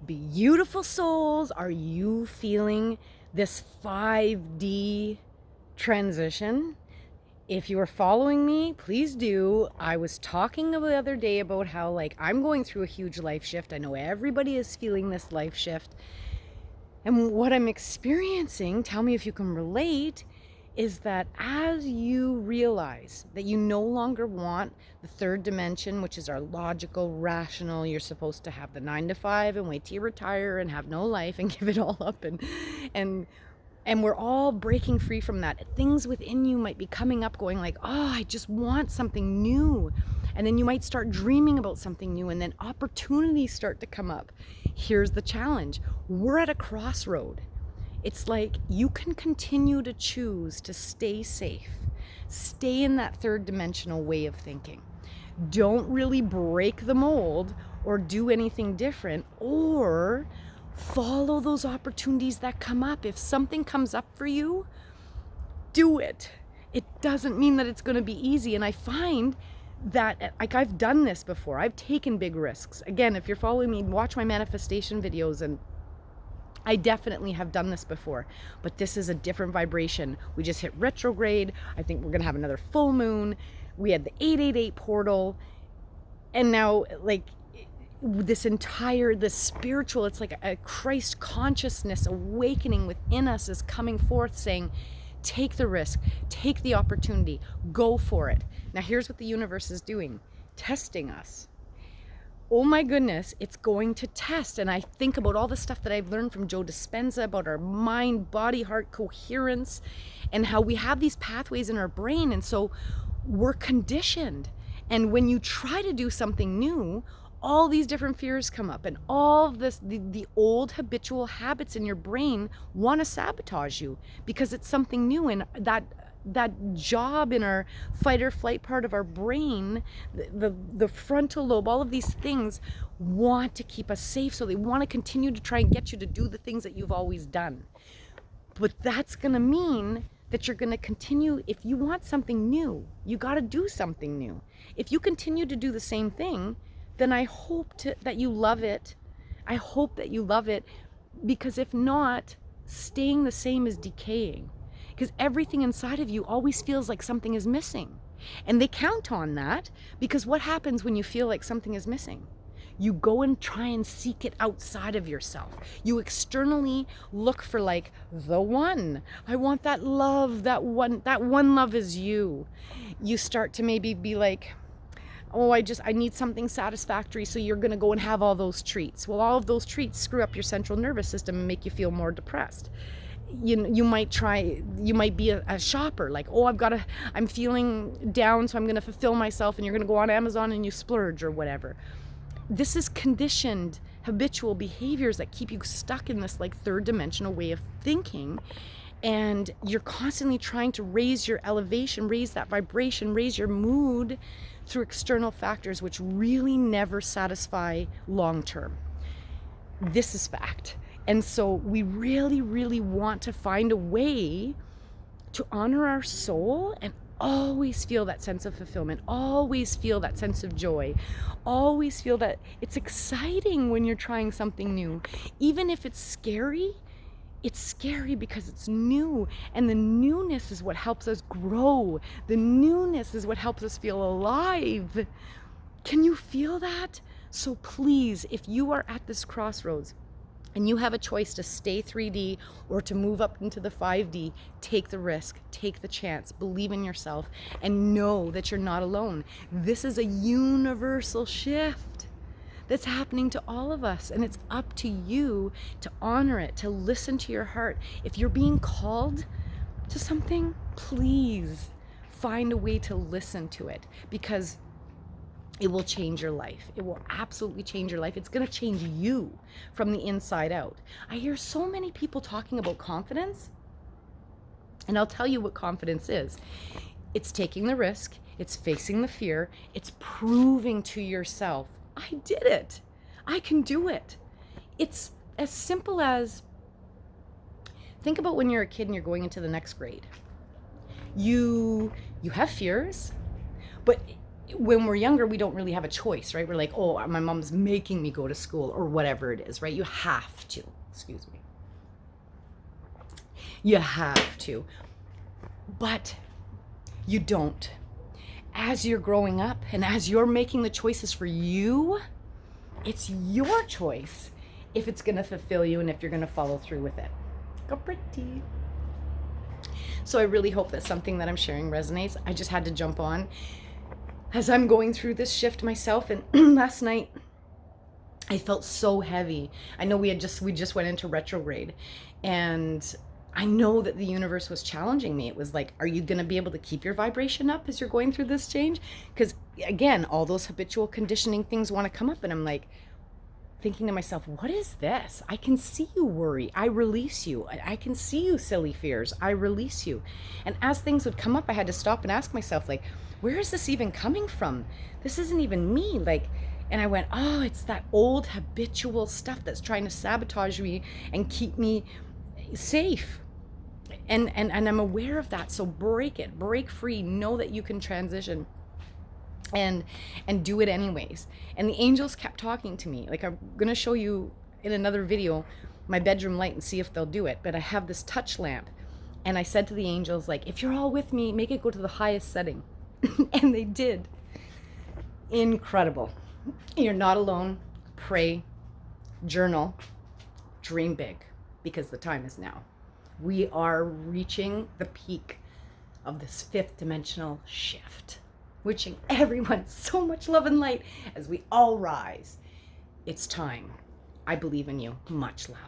Beautiful souls, are you feeling this 5D transition? If you are following me, please do. I was talking the other day about how, like, I'm going through a huge life shift. I know everybody is feeling this life shift. And what I'm experiencing, tell me if you can relate, is that as you realize that you no longer want the third dimension, which is our logical, rational, you're supposed to have the 9 to 5 and wait till you retire and have no life and give it all up, and we're all breaking free from that. Things within you might be coming up going like, oh, I just want something new. And then you might start dreaming about something new, and then opportunities start to come up. Here's the challenge. We're at a crossroad. It's like you can continue to choose to stay safe, stay in that third dimensional way of thinking. Don't really break the mold or do anything different, or follow those opportunities that come up. If something comes up for you, do it. It doesn't mean that it's going to be easy. And I find that, like, I've done this before. I've taken big risks. Again, if you're following me, watch my manifestation videos, and I definitely have done this before, but this is a different vibration. We just hit retrograde. I think we're going to have another full moon. We had the 888 portal. And now, like, this spiritual, it's like a Christ consciousness awakening within us is coming forth saying, take the risk, take the opportunity, go for it. Now, here's what the universe is doing, testing us. Oh my goodness, it's going to test. And I think about all the stuff that I've learned from Joe Dispenza about our mind, body, heart coherence, and how we have these pathways in our brain. And so we're conditioned. And when you try to do something new, all these different fears come up, and all of this, the old habitual habits in your brain want to sabotage you because it's something new. And that job in our fight or flight part of our brain, the frontal lobe, all of these things want to keep us safe. So they want to continue to try and get you to do the things that you've always done. But that's going to mean that you're going to continue. If you want something new, you got to do something new. If you continue to do the same thing, then I hope that you love it. I hope that you love it, because if not, staying the same is decaying. Because everything inside of you always feels like something is missing. And they count on that, because what happens when you feel like something is missing? You go and try and seek it outside of yourself. You externally look for, like, the one. I want that love, that one love is you. You start to maybe be like, oh, I need something satisfactory, so you're going to go and have all those treats. Well, all of those treats screw up your central nervous system and make you feel more depressed. You might be a shopper, like, oh, I'm feeling down, so I'm going to fulfill myself, and you're going to go on Amazon and you splurge or whatever. This is conditioned habitual behaviors that keep you stuck in this, like, third dimensional way of thinking. And you're constantly trying to raise your elevation, raise that vibration, raise your mood through external factors, which really never satisfy long term. This is fact. And so we really, really want to find a way to honor our soul and always feel that sense of fulfillment, always feel that sense of joy, always feel that it's exciting when you're trying something new. Even if it's scary because it's new, and the newness is what helps us grow. The newness is what helps us feel alive. Can you feel that? So please, if you are at this crossroads and you have a choice to stay 3D or to move up into the 5D, take the risk, take the chance, believe in yourself, and know that you're not alone. This is a universal shift that's happening to all of us, and it's up to you to honor it, to listen to your heart. If you're being called to something, please find a way to listen to it, because it will change your life. It will absolutely change your life. It's going to change you from the inside out. I hear so many people talking about confidence, and I'll tell you what confidence is. It's taking the risk, it's facing the fear, it's proving to yourself, I did it. I can do it. It's as simple as, think about when you're a kid and you're going into the next grade. You have fears, but when we're younger, we don't really have a choice, right? We're like, oh, my mom's making me go to school or whatever it is, right? You have to, excuse me. You have to, but you don't. As you're growing up and as you're making the choices for you, it's your choice if it's going to fulfill you and if you're going to follow through with it. Go pretty. So I really hope that something that I'm sharing resonates. I just had to jump on as I'm going through this shift myself. And last night I felt so heavy. I know we just went into retrograde, and I know that the universe was challenging me. It was like, are you going to be able to keep your vibration up as you're going through this change? Because again, all those habitual conditioning things want to come up, and I'm like thinking to myself, what is this? I can see you worry. I release you. I can see you silly fears. I release you. And as things would come up, I had to stop and ask myself, like, where is this even coming from? This isn't even me. Like, and I went, oh, it's that old habitual stuff that's trying to sabotage me and keep me safe. And I'm aware of that. So break it, break free, know that you can transition and do it anyways. And the angels kept talking to me. Like, I'm going to show you in another video my bedroom light and see if they'll do it. But I have this touch lamp, and I said to the angels, like, if you're all with me, make it go to the highest setting. And they did. Incredible. You're not alone. Pray, journal, dream big, because the time is now. We are reaching the peak of this fifth dimensional shift. Wishing everyone so much love and light as we all rise. It's time. I believe in you. Much love.